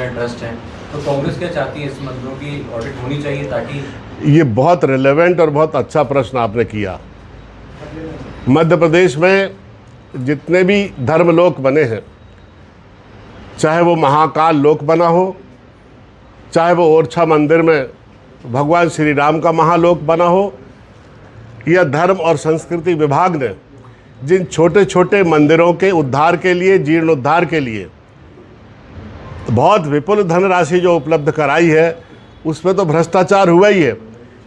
Trust है, तो कांग्रेस क्या चाहती है इस मंदिरों की ऑडिट होनी चाहिए ताकि? ये बहुत रिलेवेंट और बहुत अच्छा प्रश्न आपने किया। मध्य प्रदेश में जितने भी धर्मलोक बने हैं, चाहे वो महाकाल लोक बना हो, चाहे वो ओरछा मंदिर में भगवान श्री राम का महालोक बना हो, या धर्म और संस्कृति विभाग ने जिन छोटे छोटे मंदिरों के उद्धार के लिए, जीर्णोद्धार के लिए बहुत विपुल धनराशि जो उपलब्ध कराई है, उसमें तो भ्रष्टाचार हुआ ही है।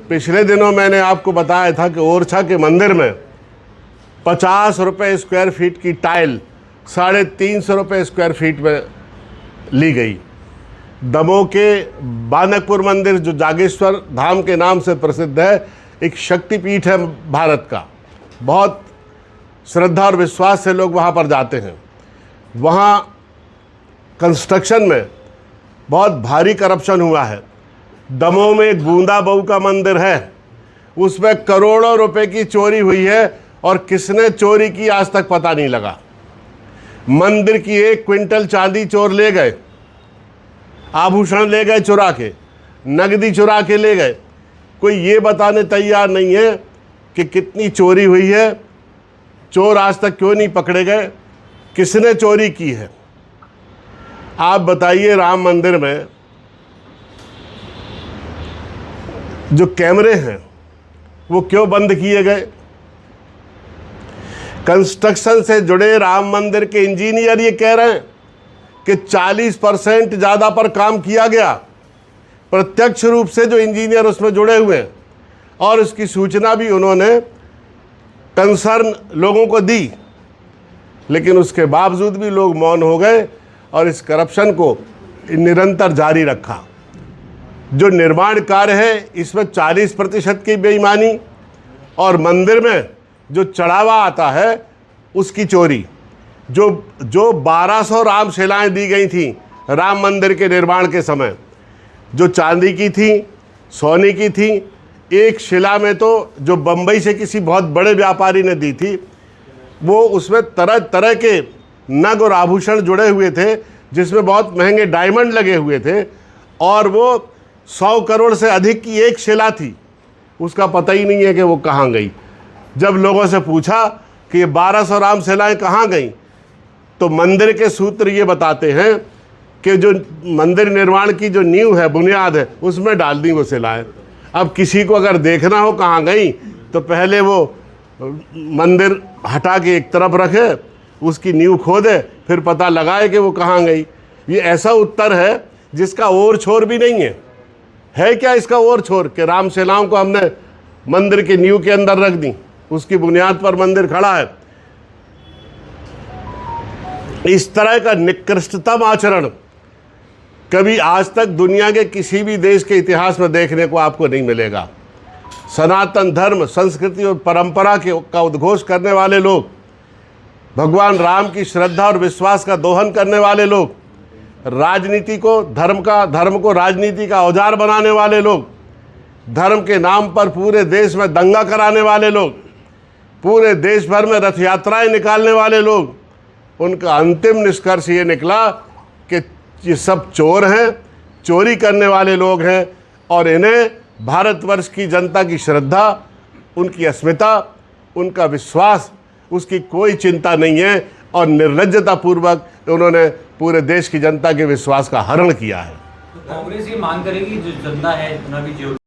पिछले दिनों मैंने आपको बताया था कि ओरछा के मंदिर में 50 रुपये स्क्वायर फीट की टाइल 350 रुपये स्क्वायर फीट में ली गई। दमोह के बानकपुर मंदिर जो जागेश्वर धाम के नाम से प्रसिद्ध है, एक शक्तिपीठ है भारत का, बहुत श्रद्धा और विश्वास से लोग वहाँ पर जाते हैं। वहाँ कंस्ट्रक्शन में बहुत भारी करप्शन हुआ है। दमोह में एक बूंदा बहू का मंदिर है, उसमें करोड़ों रुपए की चोरी हुई है और किसने चोरी की आज तक पता नहीं लगा। मंदिर की 1 क्विंटल चांदी चोर ले गए, आभूषण ले गए चुरा के, नगदी चुरा के ले गए। कोई ये बताने तैयार नहीं है कि कितनी चोरी हुई है, चोर आज तक क्यों नहीं पकड़े गए, किसने चोरी की है। आप बताइए, राम मंदिर में जो कैमरे हैं वो क्यों बंद किए गए? कंस्ट्रक्शन से जुड़े राम मंदिर के इंजीनियर ये कह रहे हैं कि 40% ज़्यादा पर काम किया गया, प्रत्यक्ष रूप से जो इंजीनियर उसमें जुड़े हुए हैं, और इसकी सूचना भी उन्होंने कंसर्न लोगों को दी। लेकिन उसके बावजूद भी लोग मौन हो गए और इस करप्शन को निरंतर जारी रखा। जो निर्माण कार्य है, इसमें 40% की बेईमानी, और मंदिर में जो चढ़ावा आता है उसकी चोरी। जो 1200 रामशिलाएं दी गई थी राम मंदिर के निर्माण के समय, जो चांदी की थी, सोने की थी, एक शिला में तो जो बम्बई से किसी बहुत बड़े व्यापारी ने दी थी, वो उसमें तरह तरह के नग और आभूषण जुड़े हुए थे, जिसमें बहुत महंगे डायमंड लगे हुए थे, और वो 100 करोड़ से अधिक की एक शिला थी। उसका पता ही नहीं है कि वो कहाँ गई। जब लोगों से पूछा कि ये 1200 रामशिलाएं कहाँ गई, तो मंदिर के सूत्र ये बताते हैं कि जो मंदिर निर्माण की जो नींव है, बुनियाद है, उसमें डाल दी वो शिलाएं। अब किसी को अगर देखना हो कहाँ गई, तो पहले वो मंदिर हटा के एक तरफ रखे, उसकी नींव खोदे, फिर पता लगाए कि वो कहाँ गई। ये ऐसा उत्तर है जिसका ओर छोर भी नहीं है क्या इसका ओर छोर कि रामशिलाओं को हमने मंदिर की नींव के अंदर रख दी, उसकी बुनियाद पर मंदिर खड़ा है। इस तरह का निकृष्टतम आचरण कभी आज तक दुनिया के किसी भी देश के इतिहास में देखने को आपको नहीं मिलेगा। सनातन धर्म, संस्कृति और परंपरा का उद्घोष करने वाले लोग, भगवान राम की श्रद्धा और विश्वास का दोहन करने वाले लोग, राजनीति को धर्म को राजनीति का औजार बनाने वाले लोग, धर्म के नाम पर पूरे देश में दंगा कराने वाले लोग, पूरे देश भर में रथ यात्राएं निकालने वाले लोग, उनका अंतिम निष्कर्ष ये निकला कि ये सब चोर हैं, चोरी करने वाले लोग हैं, और इन्हें भारतवर्ष की जनता की श्रद्धा, उनकी अस्मिता, उनका विश्वास, उसकी कोई चिंता नहीं है, और निर्लज्जतापूर्वक उन्होंने पूरे देश की जनता के विश्वास का हरण किया है। तो कांग्रेस ये मांग करेगी जो जनता है,